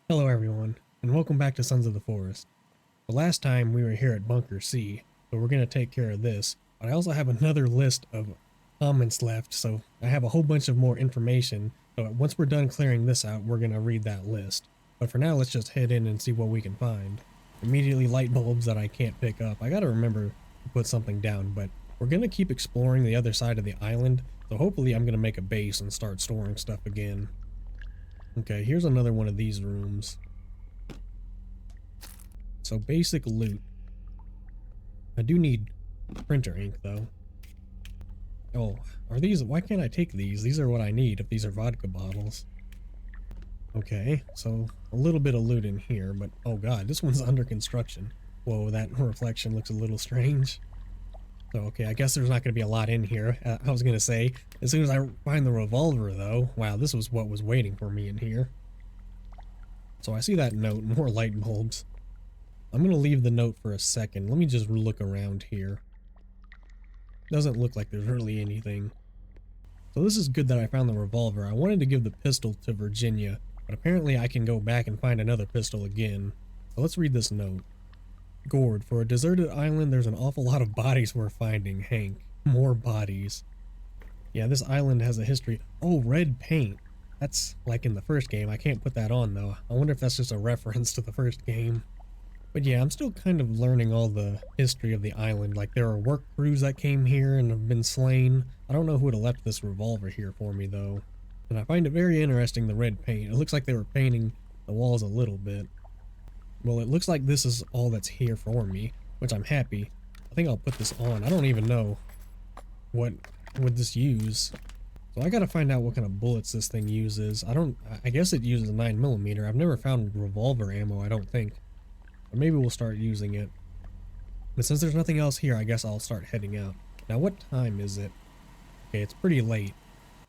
Hello everyone, and welcome back to Sons of the Forest. The last time we were here at Bunker C, so we're going to take care of this, but I also have another list of comments left, so I have a whole bunch of more information, so once we're done clearing this out, we're going to read that list. But for now, let's just head in and see what we can find. Immediately light bulbs that I can't pick up. I gotta remember to put something down, but we're going to keep exploring the other side of the island, so hopefully I'm going to make a base and start storing stuff again. Okay, here's another one of these rooms. So basic loot. I do need printer ink though. Oh, are these, why can't I take these? These are what I need if these are vodka bottles. Okay, so a little bit of loot in here, but oh god, this one's under construction. Whoa, that reflection looks a little strange. So okay, I guess there's not going to be a lot in here. I was going to say, as soon as I find the revolver though, wow, this was what was waiting for me in here. So I see that note, more light bulbs. I'm going to leave the note for a second. Let me just look around here. Doesn't look like there's really anything. So this is good that I found the revolver. I wanted to give the pistol to Virginia, but apparently I can go back and find another pistol again. So let's read this note. Gord, for a deserted island, there's an awful lot of bodies we're finding, Hank. More bodies. Yeah, this island has a history. Oh, red paint. That's like in the first game. I can't put that on though. I wonder if that's just a reference to the first game. But yeah, I'm still kind of learning all the history of the island. Like, there are work crews that came here and have been slain. I don't know who would have left this revolver here for me, though. And I find it very interesting, the red paint. It looks like they were painting the walls a little bit. Well, it looks like this is all that's here for me, which I'm happy. I think I'll put this on. I don't even know what would this use. So I gotta find out what kind of bullets this thing uses. I guess it uses 9mm. I've never found revolver ammo, I don't think. Or maybe we'll start using it. But since there's nothing else here, I guess I'll start heading out. Now, what time is it? Okay, it's pretty late.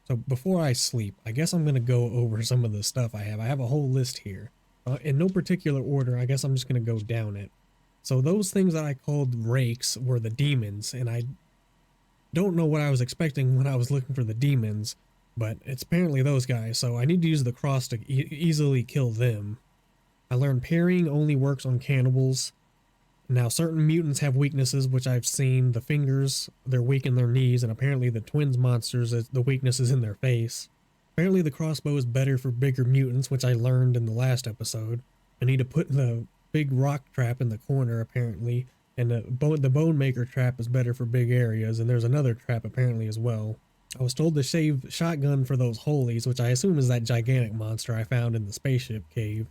So before I sleep, I guess I'm going to go over some of the stuff I have. I have a whole list here. In no particular order, I guess I'm just going to go down it. So those things that I called rakes were the demons, and I don't know what I was expecting when I was looking for the demons, but it's apparently those guys, so I need to use the cross to easily kill them. I learned parrying only works on cannibals. Now, certain mutants have weaknesses, which I've seen. The fingers, they're weak in their knees, and apparently the twins monsters, the weakness is in their face. Apparently the crossbow is better for bigger mutants, which I learned in the last episode. I need to put the big rock trap in the corner, apparently, and the bone maker trap is better for big areas, and there's another trap apparently as well. I was told to save shotgun for those holies, which I assume is that gigantic monster I found in the spaceship cave.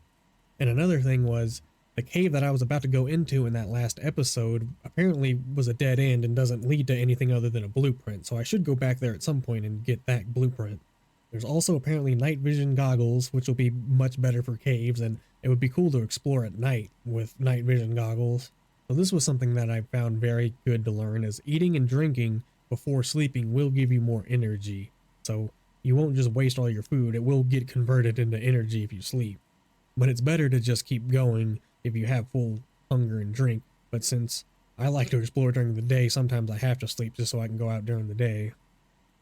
And another thing was, the cave that I was about to go into in that last episode apparently was a dead end and doesn't lead to anything other than a blueprint, so I should go back there at some point and get that blueprint. There's also apparently night vision goggles, which will be much better for caves, and it would be cool to explore at night with night vision goggles. So this was something that I found very good to learn, is eating and drinking before sleeping will give you more energy. So you won't just waste all your food, it will get converted into energy if you sleep. But it's better to just keep going if you have full hunger and drink. But since I like to explore during the day, sometimes I have to sleep just so I can go out during the day.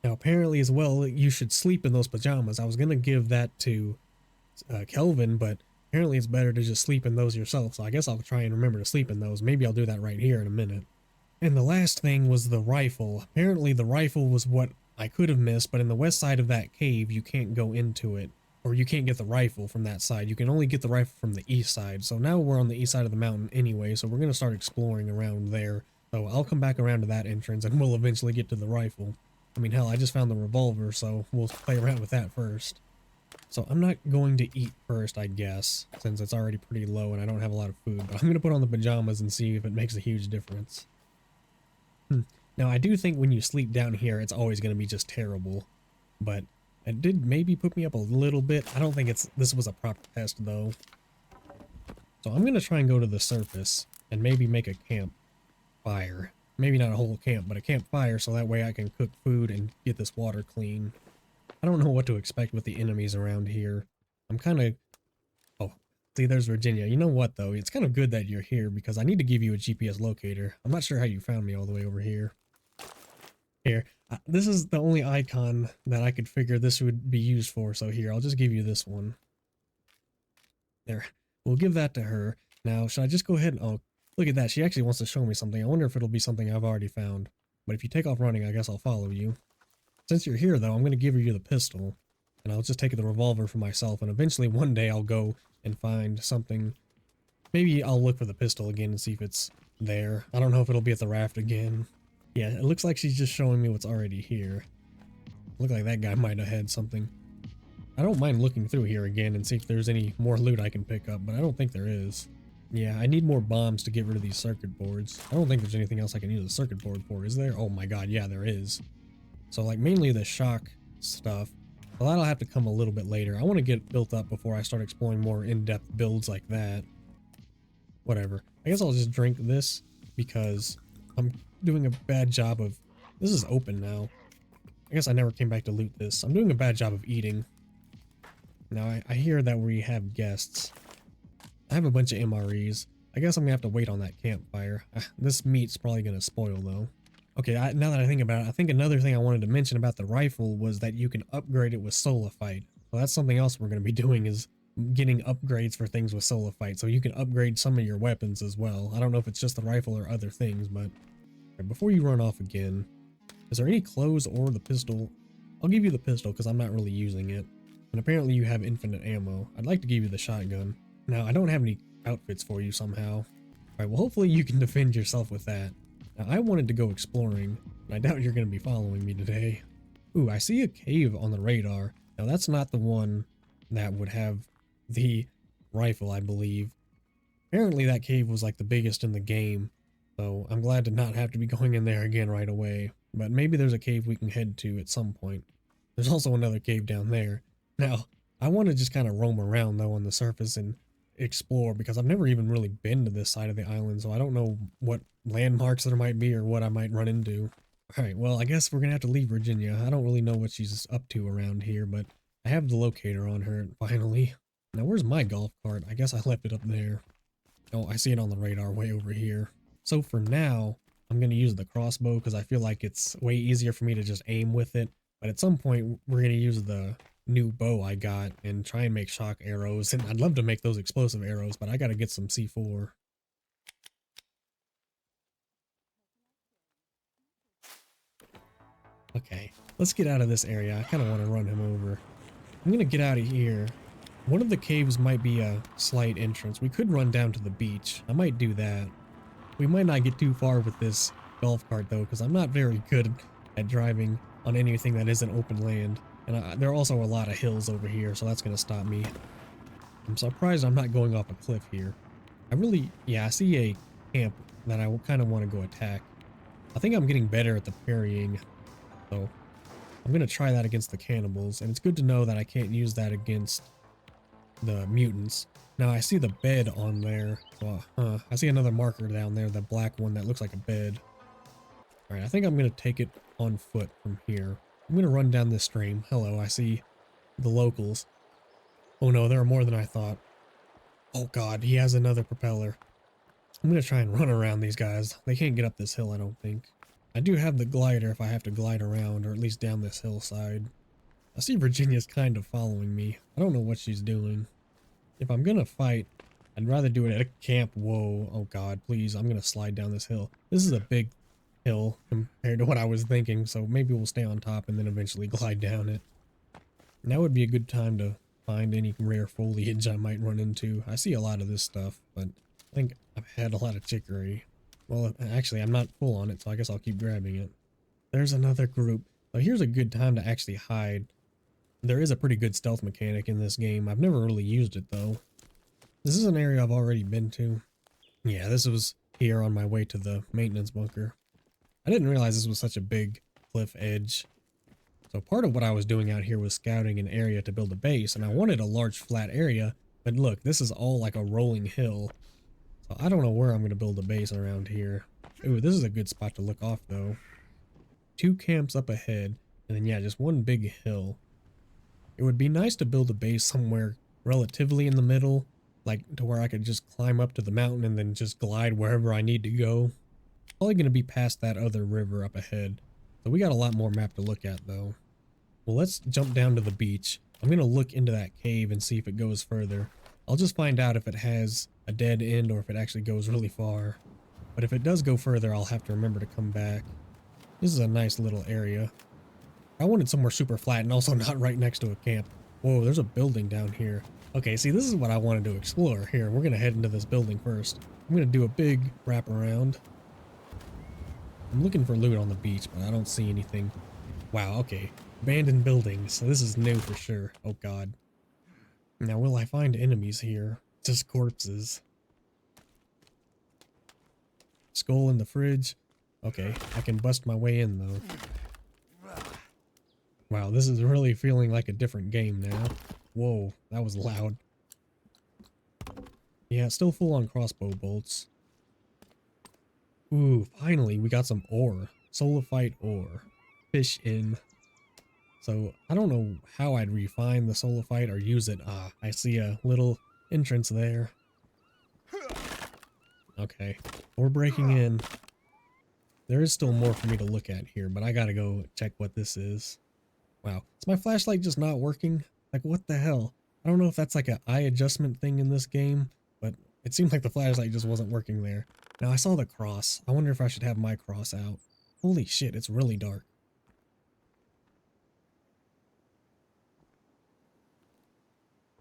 Now, apparently as well, you should sleep in those pajamas. I was going to give that to Kelvin, but apparently it's better to just sleep in those yourself. So I guess I'll try and remember to sleep in those. Maybe I'll do that right here in a minute. And the last thing was the rifle. Apparently the rifle was what I could have missed, but in the west side of that cave, you can't go into it. Or you can't get the rifle from that side. You can only get the rifle from the east side. So now we're on the east side of the mountain anyway, so we're going to start exploring around there. So I'll come back around to that entrance and we'll eventually get to the rifle. I mean, hell, I just found the revolver, so we'll play around with that first. So I'm not going to eat first, I guess, since it's already pretty low and I don't have a lot of food. But I'm going to put on the pajamas and see if it makes a huge difference. Now, I do think when you sleep down here, it's always going to be just terrible. But it did maybe put me up a little bit. I don't think this was a proper test though. So I'm going to try and go to the surface and maybe make a campfire. Maybe not a whole camp, but a campfire so that way I can cook food and get this water clean. I don't know what to expect with the enemies around here. I'm kind of... Oh, see, there's Virginia. You know what though? It's kind of good that you're here because I need to give you a GPS locator. I'm not sure how you found me all the way over here. Here, this is the only icon that I could figure this would be used for, so here, I'll just give you this one. There. We'll give that to her. Now, should I just go ahead and... Oh, look at that. She actually wants to show me something. I wonder if it'll be something I've already found. But if you take off running, I guess I'll follow you. Since you're here, though, I'm going to give you the pistol. And I'll just take the revolver for myself. And eventually, one day, I'll go and find something. Maybe I'll look for the pistol again and see if it's there. I don't know if it'll be at the raft again. Yeah, it looks like she's just showing me what's already here. Look like that guy might have had something. I don't mind looking through here again and see if there's any more loot I can pick up, but I don't think there is. Yeah, I need more bombs to get rid of these circuit boards. I don't think there's anything else I can use a circuit board for, is there? Oh my god, yeah, there is. So, like, mainly the shock stuff. Well, that'll have to come a little bit later. I want to get built up before I start exploring more in-depth builds like that. Whatever. I guess I'll just drink this because I'm doing a bad job of... This is open now. I guess I never came back to loot this. I'm doing a bad job of eating. Now, I hear that we have guests. I have a bunch of MREs. I guess I'm gonna have to wait on that campfire. This meat's probably gonna spoil, though. Okay, now that I think about it, I think another thing I wanted to mention about the rifle was that you can upgrade it with Solifite. Well, that's something else we're gonna be doing, is getting upgrades for things with Solifite. So you can upgrade some of your weapons as well. I don't know if it's just the rifle or other things, but... Right, before you run off again, is there any clothes or the pistol? I'll give you the pistol because I'm not really using it. And apparently you have infinite ammo. I'd like to give you the shotgun. Now, I don't have any outfits for you somehow. Alright, well hopefully you can defend yourself with that. Now, I wanted to go exploring, and I doubt you're going to be following me today. Ooh, I see a cave on the radar. Now, that's not the one that would have the rifle, I believe. Apparently that cave was like the biggest in the game, so I'm glad to not have to be going in there again right away. But maybe there's a cave we can head to at some point. There's also another cave down there. Now, I want to just kind of roam around, though, on the surface and explore, because I've never even really been to this side of the island, so I don't know what landmarks there might be or what I might run into. Alright, well, I guess we're going to have to leave Virginia. I don't really know what she's up to around here, but I have the locator on her, finally. Now, where's my golf cart? I guess I left it up there. Oh, I see it on the radar way over here. So for now, I'm going to use the crossbow because I feel like it's way easier for me to just aim with it. But at some point, we're going to use the new bow I got and try and make shock arrows. And I'd love to make those explosive arrows, but I got to get some C4. Okay, let's get out of this area. I kind of want to run him over. I'm going to get out of here. One of the caves might be a slight entrance. We could run down to the beach. I might do that. We might not get too far with this golf cart, though, because I'm not very good at driving on anything that isn't open land. And there are also a lot of hills over here, so that's going to stop me. I'm surprised I'm not going off a cliff here. I see a camp that I kind of want to go attack. I think I'm getting better at the parrying, so I'm going to try that against the cannibals. And it's good to know that I can't use that against the mutants. Now I see the bed on there. I see another marker down there, the black one that looks like a bed. Alright, I think I'm going to take it on foot from here. I'm going to run down this stream. Hello, I see the locals. Oh no, there are more than I thought. Oh god, he has another propeller. I'm going to try and run around these guys. They can't get up this hill, I don't think. I do have the glider if I have to glide around, or at least down this hillside. I see Virginia's kind of following me. I don't know what she's doing. If I'm gonna fight, I'd rather do it at a camp. Whoa, oh god, please, I'm gonna slide down this hill. This is a big hill compared to what I was thinking, so maybe we'll stay on top and then eventually glide down it. Now would be a good time to find any rare foliage I might run into. I see a lot of this stuff, but I think I've had a lot of chicory. Well, actually, I'm not full on it, so I guess I'll keep grabbing it. There's another group. So here's a good time to actually hide. There is a pretty good stealth mechanic in this game. I've never really used it, though. This is an area I've already been to. Yeah, this was here on my way to the maintenance bunker. I didn't realize this was such a big cliff edge. So part of what I was doing out here was scouting an area to build a base, and I wanted a large flat area, but look, this is all like a rolling hill. So I don't know where I'm going to build a base around here. Ooh, this is a good spot to look off, though. 2 camps up ahead, and then yeah, just one big hill. It would be nice to build a base somewhere relatively in the middle, like to where I could just climb up to the mountain and then just glide wherever I need to go. Probably going to be past that other river up ahead. So we got a lot more map to look at, though. Well, let's jump down to the beach. I'm going to look into that cave and see if it goes further. I'll just find out if it has a dead end or if it actually goes really far. But if it does go further, I'll have to remember to come back. This is a nice little area. I wanted somewhere super flat and also not right next to a camp. Whoa, there's a building down here. Okay, see, this is what I wanted to explore. Here, we're going to head into this building first. I'm going to do a big wrap around. I'm looking for loot on the beach, but I don't see anything. Wow, okay. Abandoned buildings. So this is new for sure. Oh, God. Now, will I find enemies here? Just corpses. Skull in the fridge. Okay, I can bust my way in, though. Wow, this is really feeling like a different game now. Whoa, that was loud. Yeah, still full on crossbow bolts. Ooh, finally, we got some ore. Soulophyte ore. Fish in. So, I don't know how I'd refine the soulophyte or use it. Ah, I see a little entrance there. Okay, we're breaking in. There is still more for me to look at here, but I gotta go check what this is. Wow, is my flashlight just not working? Like, what the hell? I don't know if that's like an eye adjustment thing in this game, but it seemed like the flashlight just wasn't working there. Now, I saw the cross. I wonder if I should have my cross out. Holy shit, it's really dark.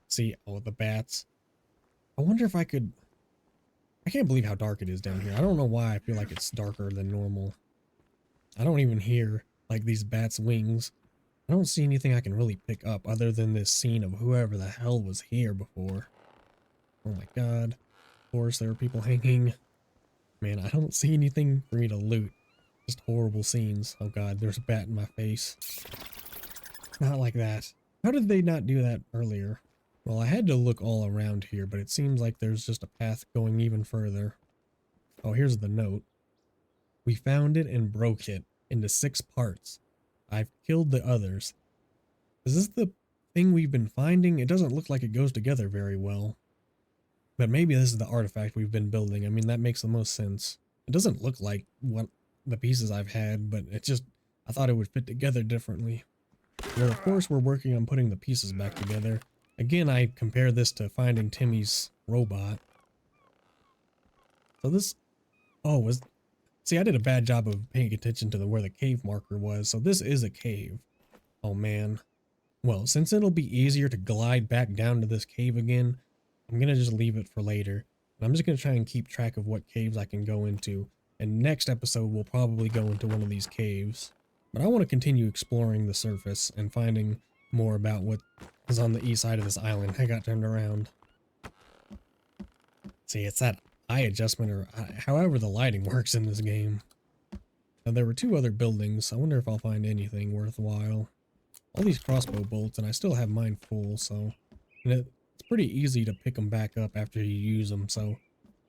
See, oh, the bats. I wonder if I could... I can't believe how dark it is down here. I don't know why I feel like it's darker than normal. I don't even hear, like, these bats' wings. I don't see anything I can really pick up other than this scene of whoever the hell was here before. Oh my god. Of course, there are people hanging. Man, I don't see anything for me to loot. Just horrible scenes. Oh god, there's a bat in my face. Not like that. How did they not do that earlier? Well, I had to look all around here, but it seems like there's just a path going even further. Oh, here's the note. We found it and broke it into 6 parts. I've killed the others. Is this the thing we've been finding? It doesn't look like it goes together very well. But maybe this is the artifact we've been building. I mean, that makes the most sense. It doesn't look like what the pieces I've had, but it just... I thought it would fit together differently. Well, of course, we're working on putting the pieces back together. Again, I compare this to finding Timmy's robot. So this... Oh, was... See, I did a bad job of paying attention to where the cave marker was, so this is a cave. Oh, man. Well, since it'll be easier to glide back down to this cave again, I'm gonna just leave it for later. And I'm just gonna try and keep track of what caves I can go into. And next episode, we'll probably go into one of these caves. But I want to continue exploring the surface and finding more about what is on the east side of this island. I got turned around. See, it's that eye adjustment or however the lighting works in this game. Now, there were 2 other buildings. I wonder if I'll find anything worthwhile. All these crossbow bolts, and I still have mine full, so... And it's pretty easy to pick them back up after you use them, so...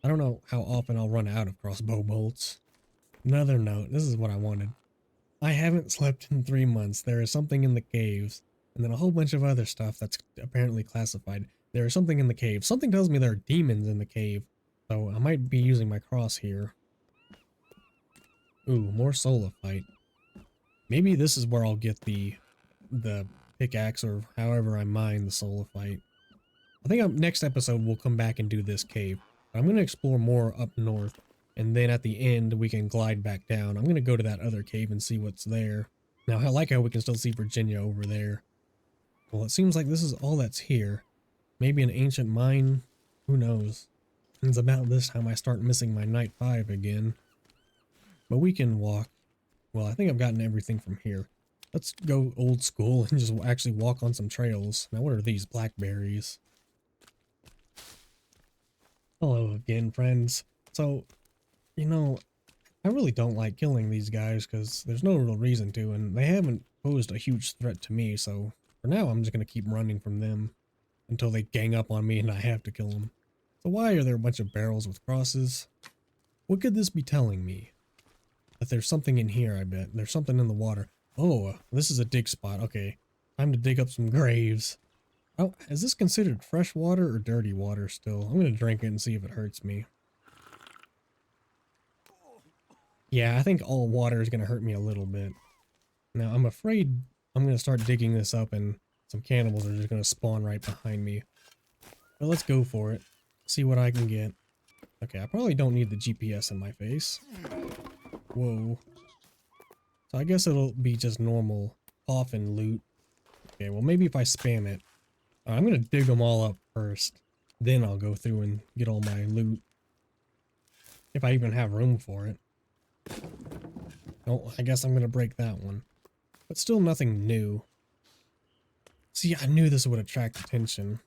I don't know how often I'll run out of crossbow bolts. Another note. This is what I wanted. I haven't slept in 3 months. There is something in the caves. And then a whole bunch of other stuff that's apparently classified. There is something in the cave. Something tells me there are demons in the cave. So I might be using my cross here. Ooh, more soulophyte. Maybe this is where I'll get the pickaxe or however I mine the soulophyte. I think next episode we'll come back and do this cave. I'm going to explore more up north. And then at the end we can glide back down. I'm going to go to that other cave and see what's there. Now I like how we can still see Virginia over there. Well, it seems like this is all that's here. Maybe an ancient mine? Who knows? It's about this time I start missing my night 5 again. But we can walk. Well, I think I've gotten everything from here. Let's go old school and just actually walk on some trails. Now, what are these? Blackberries. Hello again, friends. So, you know, I really don't like killing these guys because there's no real reason to, and they haven't posed a huge threat to me, so for now I'm just going to keep running from them until they gang up on me and I have to kill them. So why are there a bunch of barrels with crosses? What could this be telling me? That there's something in here, I bet. There's something in the water. Oh, this is a dig spot. Okay, time to dig up some graves. Oh, is this considered fresh water or dirty water still? I'm going to drink it and see if it hurts me. Yeah, I think all water is going to hurt me a little bit. Now, I'm afraid I'm going to start digging this up and some cannibals are just going to spawn right behind me. But let's go for it. See what I can get. Okay, I probably don't need the GPS in my face. Whoa. So I guess it'll be just normal coffin loot. Okay, well maybe if I spam it. I'm gonna dig them all up first. Then I'll go through and get all my loot. If I even have room for it. Oh, I guess I'm gonna break that one. But still nothing new. See, I knew this would attract attention.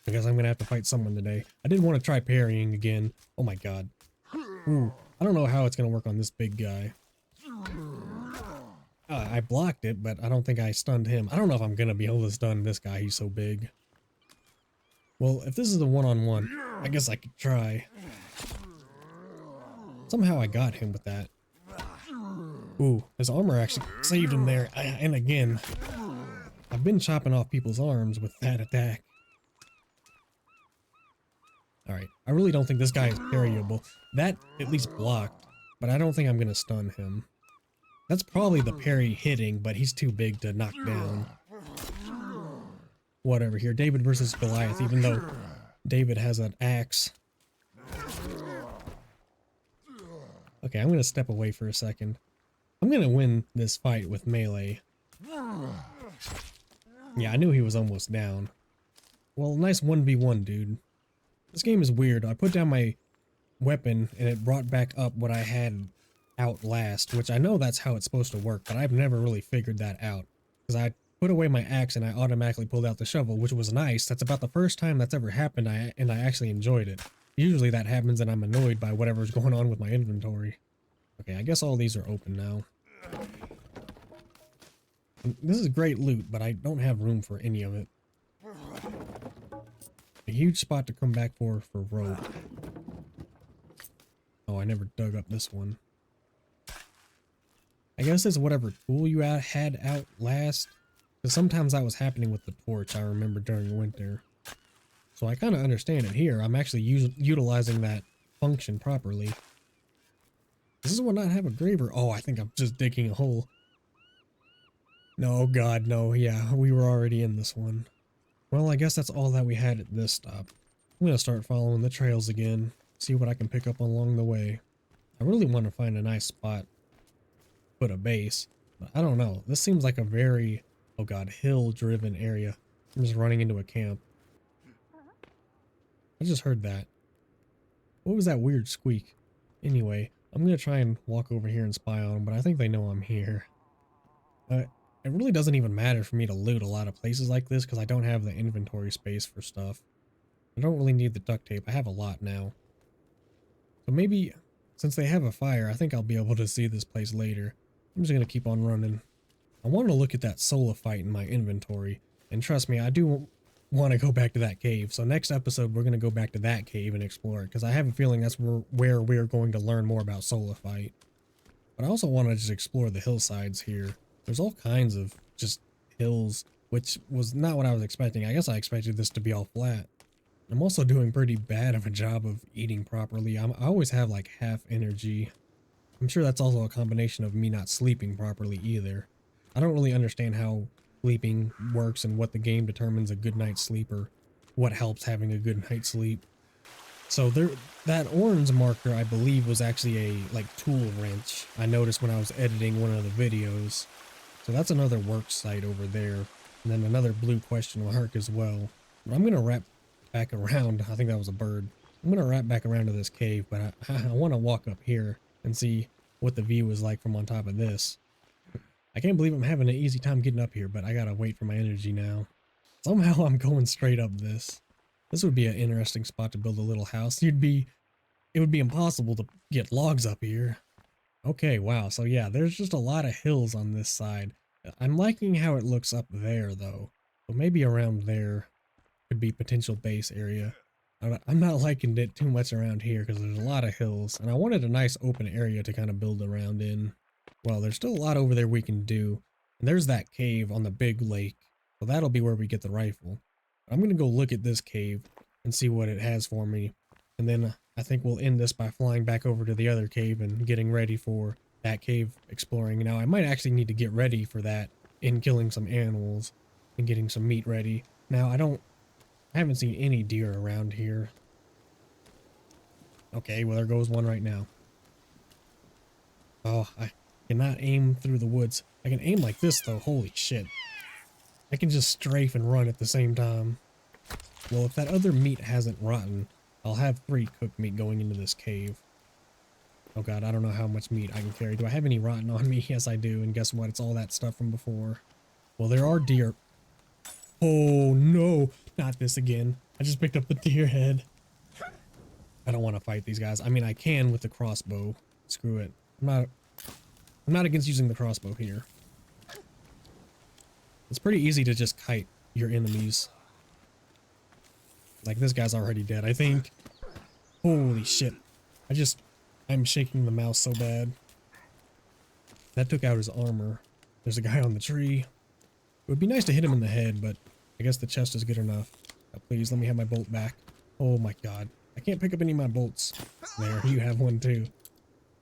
I guess I'm gonna have to fight someone today. I did want to try parrying again. Oh my god. Ooh, I don't know how it's gonna work on this big guy. I blocked it, but I don't think I stunned him. I don't know if I'm gonna be able to stun this guy. He's so big. Well, if this is the one-on-one, I guess I could try. Somehow I got him with that. Ooh, his armor actually saved him there. And again, I've been chopping off people's arms with that attack. Alright, I really don't think this guy is parryable. That at least blocked, but I don't think I'm gonna stun him. That's probably the parry hitting, but he's too big to knock down. Whatever here, David versus Goliath, even though David has an axe. Okay, I'm gonna step away for a second. I'm gonna win this fight with melee. Yeah, I knew he was almost down. Well, nice 1v1, dude. This game is weird. I put down my weapon and it brought back up what I had out last, which I know that's how it's supposed to work, but I've never really figured that out. Because I put away my axe and I automatically pulled out the shovel, which was nice. That's about the first time that's ever happened, and I actually enjoyed it. Usually that happens and I'm annoyed by whatever's going on with my inventory. Okay, I guess all these are open now. And this is great loot, but I don't have room for any of it. A huge spot to come back for rope. Oh, I never dug up this one. I guess it's whatever tool you had out last. Because sometimes that was happening with the torch, I remember during winter. So I kind of understand it here. I'm actually utilizing that function properly. Does this one not have a graver? Oh, I think I'm just digging a hole. No, God, no. Yeah, we were already in this one. Well, I guess that's all that we had at this stop. I'm going to start following the trails again. See what I can pick up along the way. I really want to find a nice spot. Put a base. But I don't know. This seems like a very, oh God, hill-driven area. I'm just running into a camp. I just heard that. What was that weird squeak? Anyway, I'm going to try and walk over here and spy on them, but I think they know I'm here. It really doesn't even matter for me to loot a lot of places like this because I don't have the inventory space for stuff. I don't really need the duct tape. I have a lot now. So maybe, since they have a fire, I think I'll be able to see this place later. I'm just going to keep on running. I want to look at that Solifite in my inventory. And trust me, I do want to go back to that cave. So next episode, we're going to go back to that cave and explore it. Because I have a feeling that's where we're going to learn more about Solifite. But I also want to just explore the hillsides here. There's all kinds of just hills, which was not what I was expecting. I guess I expected this to be all flat. I'm also doing pretty bad of a job of eating properly. I always have like half energy. I'm sure that's also a combination of me not sleeping properly either. I don't really understand how sleeping works and what the game determines a good night's sleep or what helps having a good night's sleep. So that orange marker, I believe, was actually a like tool wrench I noticed when I was editing one of the videos. So that's another work site over there. And then another blue question mark as well. But I'm going to wrap back around. I think that was a bird. I'm going to wrap back around to this cave, but I want to walk up here and see what the view is like from on top of this. I can't believe I'm having an easy time getting up here, but I got to wait for my energy now. Somehow I'm going straight up this. This would be an interesting spot to build a little house. It would be impossible to get logs up here. Okay, wow. So yeah, there's just a lot of hills on this side. I'm liking how it looks up there though. So maybe around there could be potential base area. I'm not liking it too much around here because there's a lot of hills and I wanted a nice open area to kind of build around in. Well, there's still a lot over there we can do. And there's that cave on the big lake. So that'll be where we get the rifle. I'm going to go look at this cave and see what it has for me. And then I think we'll end this by flying back over to the other cave and getting ready for that cave exploring. Now, I might actually need to get ready for that in killing some animals and getting some meat ready. Now, I don't I haven't seen any deer around here. Okay, well there goes one right now. Oh, I cannot aim through the woods. I can aim like this though, holy shit. I can just strafe and run at the same time. Well, if that other meat hasn't rotten, I'll have 3 cooked meat going into this cave. Oh god, I don't know how much meat I can carry. Do I have any rotten on me? Yes, I do. And guess what? It's all that stuff from before. Well, there are deer. Oh no, not this again. I just picked up the deer head. I don't want to fight these guys. I mean, I can with the crossbow. Screw it. I'm not against using the crossbow here. It's pretty easy to just kite your enemies. Like, this guy's already dead, I think. Holy shit. I'm shaking the mouse so bad. That took out his armor. There's a guy on the tree. It would be nice to hit him in the head, but I guess the chest is good enough. Please, let me have my bolt back. Oh my god. I can't pick up any of my bolts. There, you have one too.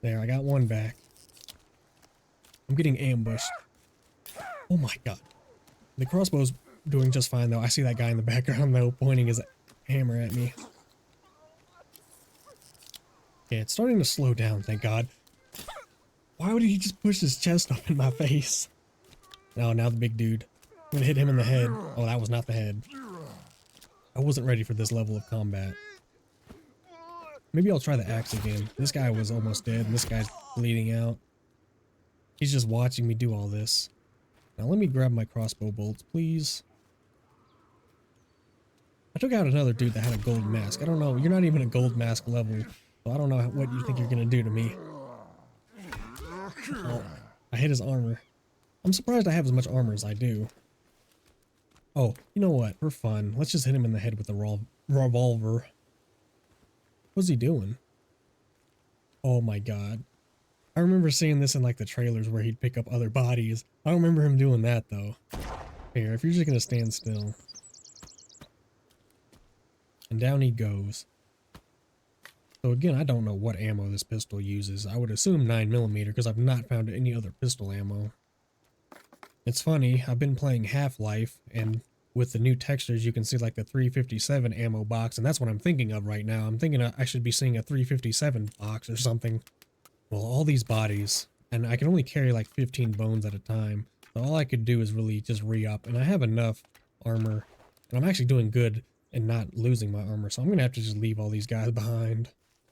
There, I got one back. I'm getting ambushed. Oh my god. The crossbow's doing just fine though. I see that guy in the background though, pointing his hammer at me. Okay, it's starting to slow down, thank god. Why would he just push his chest up in my face? Oh, now the big dude. I'm gonna hit him in the head. Oh, that was not the head. I wasn't ready for this level of combat. Maybe I'll try the axe again. This guy was almost dead, and this guy's bleeding out. He's just watching me do all this. Now let me grab my crossbow bolts, please. I took out another dude that had a gold mask. I don't know, you're not even a gold mask level, so I don't know what you think you're gonna do to me. Oh, I hit his armor. I'm surprised I have as much armor as I do. Oh, you know what? For fun, let's just hit him in the head with the revolver. What's he doing? Oh my god. I remember seeing this in like the trailers where he'd pick up other bodies. I don't remember him doing that though. Here, if you're just gonna stand still. And down he goes. So again, I don't know what ammo this pistol uses. I would assume 9mm because I've not found any other pistol ammo. It's funny, I've been playing Half-Life, and with the new textures you can see like the 357 ammo box, and that's what I'm thinking of right now. I'm thinking I should be seeing a 357 box or something. Well, all these bodies, and I can only carry like 15 bones at a time, so all I could do is really just re-up, and I have enough armor, and I'm actually doing good and not losing my armor, so I'm gonna have to just leave all these guys behind.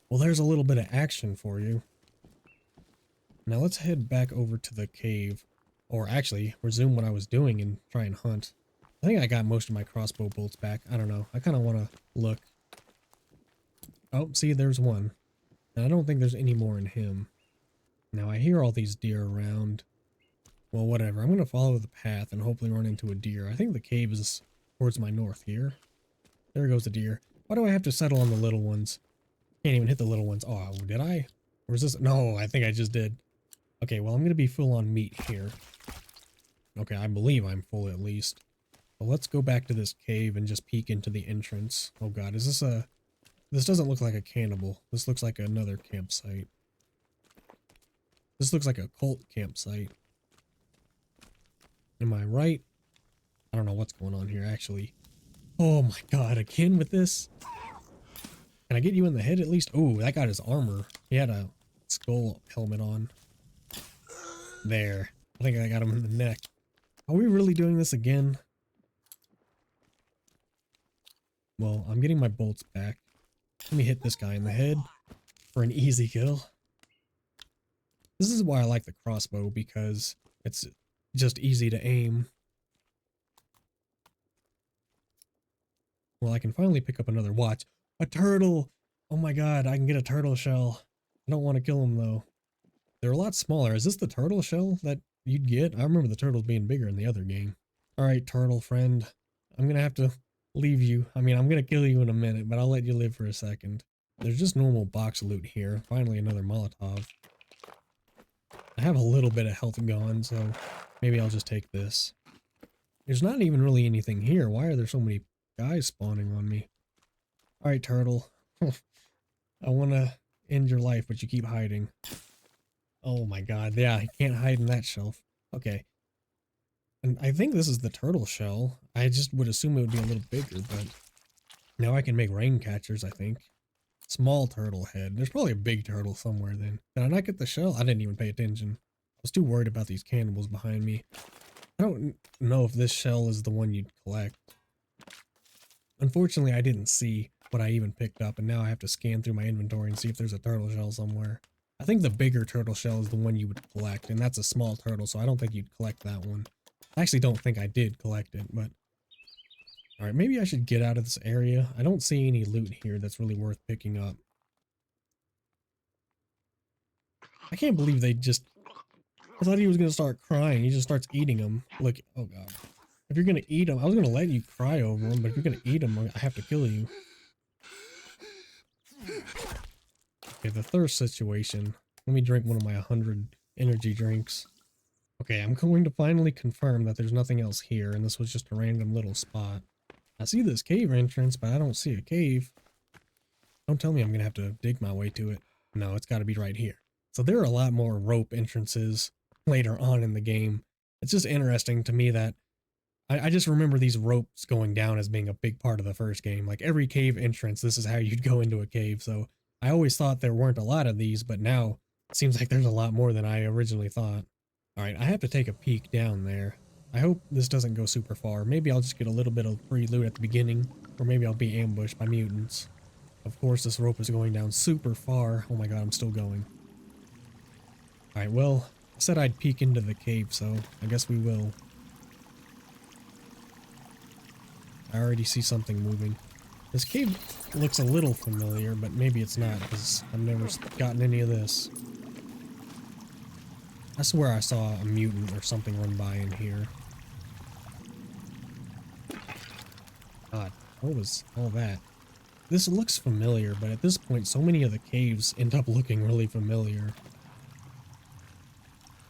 Well, there's a little bit of action for you. Now let's head back over to the cave. Or actually, resume what I was doing and try and hunt. I think I got most of my crossbow bolts back. I don't know. I kind of want to look. Oh, see, there's one. And I don't think there's any more in him. Now, I hear all these deer around. Well, whatever. I'm going to follow the path and hopefully run into a deer. I think the cave is towards my north here. There goes the deer. Why do I have to settle on the little ones? Can't even hit the little ones. Oh, did I? Or is this? No, I think I just did. Okay, well, I'm going to be full on meat here. Okay, I believe I'm full at least. Well, let's go back to this cave and just peek into the entrance. Oh god, is this a... This doesn't look like a cannibal. This looks like another campsite. This looks like a cult campsite. Am I right? I don't know what's going on here, actually. Oh my god, again with this? Can I get you in the head at least? Oh, that got his armor. He had a skull helmet on. There. I think I got him in the neck. Are we really doing this again? Well, I'm getting my bolts back. Let me hit this guy in the head for an easy kill. This is why I like the crossbow, because it's just easy to aim. Well, I can finally pick up another watch. A turtle! Oh my god, I can get a turtle shell. I don't want to kill him though. They're a lot smaller. Is this the turtle shell that you'd get? I remember the turtles being bigger in the other game. Alright, turtle friend. I'm gonna have to leave you. I mean, I'm gonna kill you in a minute, but I'll let you live for a second. There's just normal box loot here. Finally, another Molotov. I have a little bit of health gone, so maybe I'll just take this. There's not even really anything here. Why are there so many guys spawning on me? Alright, turtle. I want to end your life, but you keep hiding. Oh my god, yeah, I can't hide in that shelf. Okay. And I think this is the turtle shell. I just would assume it would be a little bigger, but Now I can make rain catchers, I think. Small turtle head. There's probably a big turtle somewhere then. Did I not get the shell? I didn't even pay attention. I was too worried about these cannibals behind me. I don't know if this shell is the one you'd collect. Unfortunately, I didn't see what I even picked up, and now I have to scan through my inventory and see if there's a turtle shell somewhere. I think the bigger turtle shell is the one you would collect, and that's a small turtle, so I don't think you'd collect that one. I actually don't think I did collect it, but... Alright, maybe I should get out of this area. I don't see any loot here that's really worth picking up. I can't believe they just... I thought he was going to start crying. He just starts eating them. Look, oh god. If you're going to eat them, I was going to let you cry over them, but if you're going to eat them, I have to kill you. Okay, the thirst situation. Let me drink one of my 100 energy drinks. Okay, I'm going to finally confirm that there's nothing else here, and this was just a random little spot. I see this cave entrance, but I don't see a cave. Don't tell me I'm going to have to dig my way to it. No, it's got to be right here. So there are a lot more rope entrances later on in the game. It's just interesting to me that I just remember these ropes going down as being a big part of the first game. Like every cave entrance, this is how you'd go into a cave. So I always thought there weren't a lot of these, but now it seems like there's a lot more than I originally thought. Alright, I have to take a peek down there. I hope this doesn't go super far. Maybe I'll just get a little bit of free loot at the beginning, or maybe I'll be ambushed by mutants. Of course, this rope is going down super far. Oh my god, I'm still going. Alright, well, I said I'd peek into the cave, so I guess we will. I already see something moving. This cave looks a little familiar, but maybe it's not, because I've never gotten any of this. I swear I saw a mutant or something run by in here. God, what was all that? This looks familiar, but at this point, so many of the caves end up looking really familiar.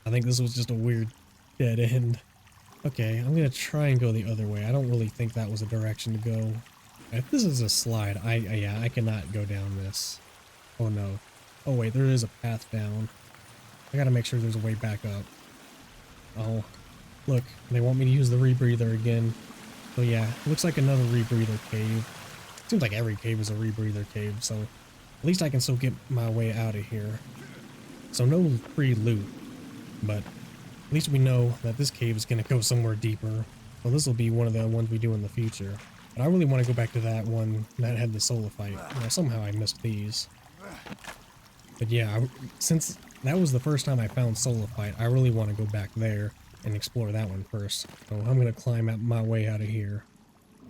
I think this was just a weird dead end. Okay, I'm gonna try and go the other way. I don't really think that was a direction to go. If this is a slide, yeah, I cannot go down this. Oh no. Oh wait, there is a path down. I gotta make sure there's a way back up. Oh, look, they want me to use the rebreather again. So yeah, it looks like another rebreather cave. Seems like every cave is a rebreather cave, so at least I can still get my way out of here. So no free loot, but at least we know that this cave is going to go somewhere deeper. So this will be one of the ones we do in the future. But I really want to go back to that one that had the Solifite. Now, somehow I missed these. But yeah, since that was the first time I found Solifite, I really want to go back there and explore that one first. So I'm going to climb my way out of here.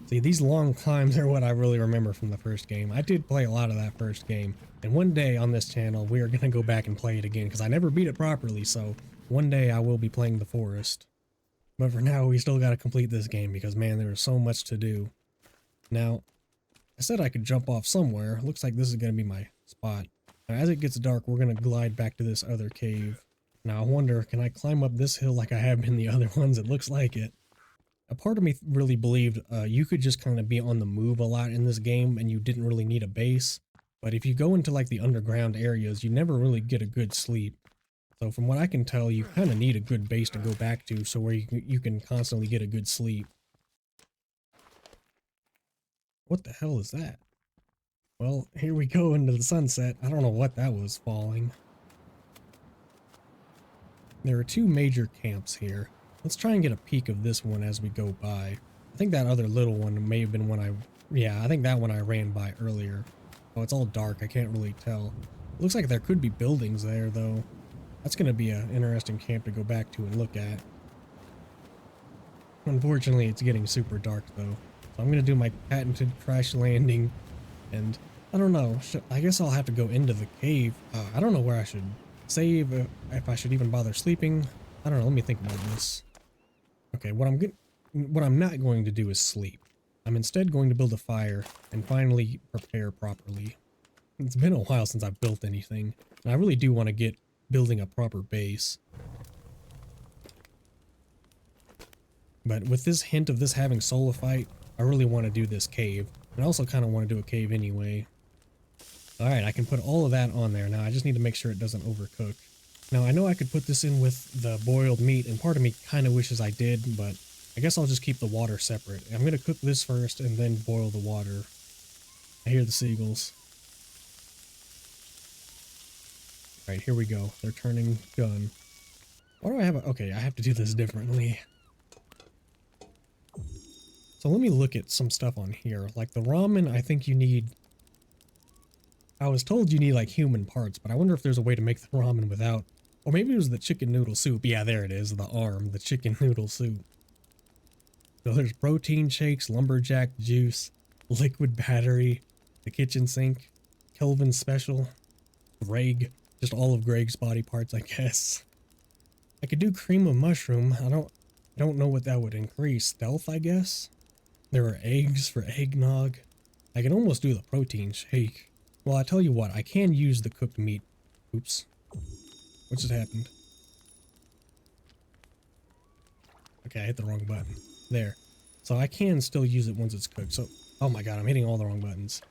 See, these long climbs are what I really remember from the first game. I did play a lot of that first game. And one day on this channel, we are going to go back and play it again, because I never beat it properly, so one day I will be playing the forest. But for now, we still got to complete this game, because man, there is so much to do. Now, I said I could jump off somewhere. Looks like this is going to be my spot. Now, as it gets dark, we're going to glide back to this other cave. Now, I wonder, can I climb up this hill like I have been the other ones? It looks like it. A part of me really believed you could just kind of be on the move a lot in this game and you didn't really need a base. But if you go into like the underground areas, you never really get a good sleep. So from what I can tell, you kind of need a good base to go back to, so where you can constantly get a good sleep. What the hell is that? Well, here we go into the sunset. I don't know what that was falling. There are two major camps here. Let's try and get a peek of this one as we go by. I think that other little one may have been one I think that one I ran by earlier. Oh, it's all dark. I can't really tell. It looks like there could be buildings there, though. That's going to be an interesting camp to go back to and look at. Unfortunately, it's getting super dark, though. So I'm going to do my patented crash landing. And I don't know. I guess I'll have to go into the cave. I don't know where I should save, if I should even bother sleeping. I don't know. Let me think about this. Okay, what I'm not going to do is sleep. I'm instead going to build a fire and finally prepare properly. It's been a while since I've built anything, and I really do want to get building a proper base. But with this hint of this having Solifite, I really want to do this cave. And I also kind of want to do a cave anyway. Alright, I can put all of that on there. Now I just need to make sure it doesn't overcook. Now I know I could put this in with the boiled meat, and part of me kind of wishes I did, but I guess I'll just keep the water separate. I'm going to cook this first and then boil the water. I hear the seagulls. Alright, here we go. They're turning gun. Why do I have a... Okay, I have to do this differently. So let me look at some stuff on here. Like the ramen, I think you need... I was told you need like human parts, but I wonder if there's a way to make the ramen without... Or maybe it was the chicken noodle soup. Yeah, there it is. The arm. The chicken noodle soup. So there's protein shakes, lumberjack juice, liquid battery, the kitchen sink, Kelvin special, Greg. Just all of Greg's body parts, I guess. I could do cream of mushroom. I don't know what that would increase. Stealth, I guess? There are eggs for eggnog. I can almost do the protein shake. Well, I tell you what, I can use the cooked meat. Oops. What just happened? Okay, I hit the wrong button. There. So I can still use it once it's cooked. So, oh my god, I'm hitting all the wrong buttons.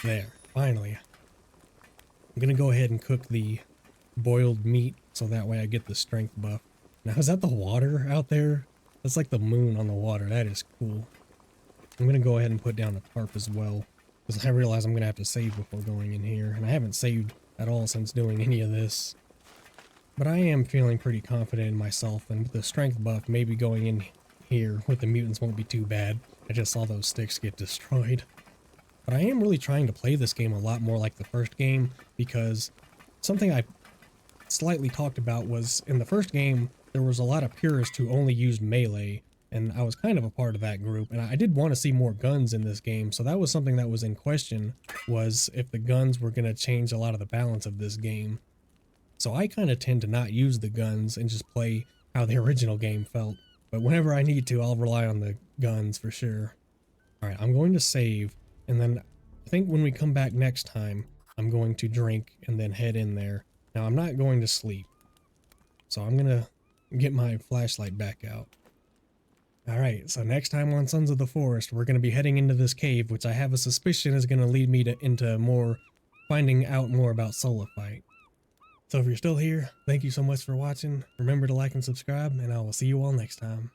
There. Finally. I'm gonna go ahead and cook the boiled meat so that way I get the strength buff. Now, is that the water out there? That's like the moon on the water. That is cool. I'm gonna go ahead and put down a tarp as well, because I realize I'm gonna have to save before going in here, and I haven't saved at all since doing any of this. But I am feeling pretty confident in myself, and with the strength buff, maybe going in here with the mutants won't be too bad. I just saw those sticks get destroyed. But I am really trying to play this game a lot more like the first game, because something I slightly talked about was in the first game, there was a lot of purists who only used melee, and I was kind of a part of that group, and I did want to see more guns in this game, so that was something that was in question, was if the guns were going to change a lot of the balance of this game. So I kind of tend to not use the guns and just play how the original game felt, but whenever I need to, I'll rely on the guns for sure. Alright, I'm going to save, and then I think when we come back next time, I'm going to drink and then head in there. Now, I'm not going to sleep, so I'm going to get my flashlight back out. Alright, so next time on Sons of the Forest, we're going to be heading into this cave, which I have a suspicion is going to lead me into more, finding out more about Sulfite. So if you're still here, thank you so much for watching. Remember to like and subscribe, and I will see you all next time.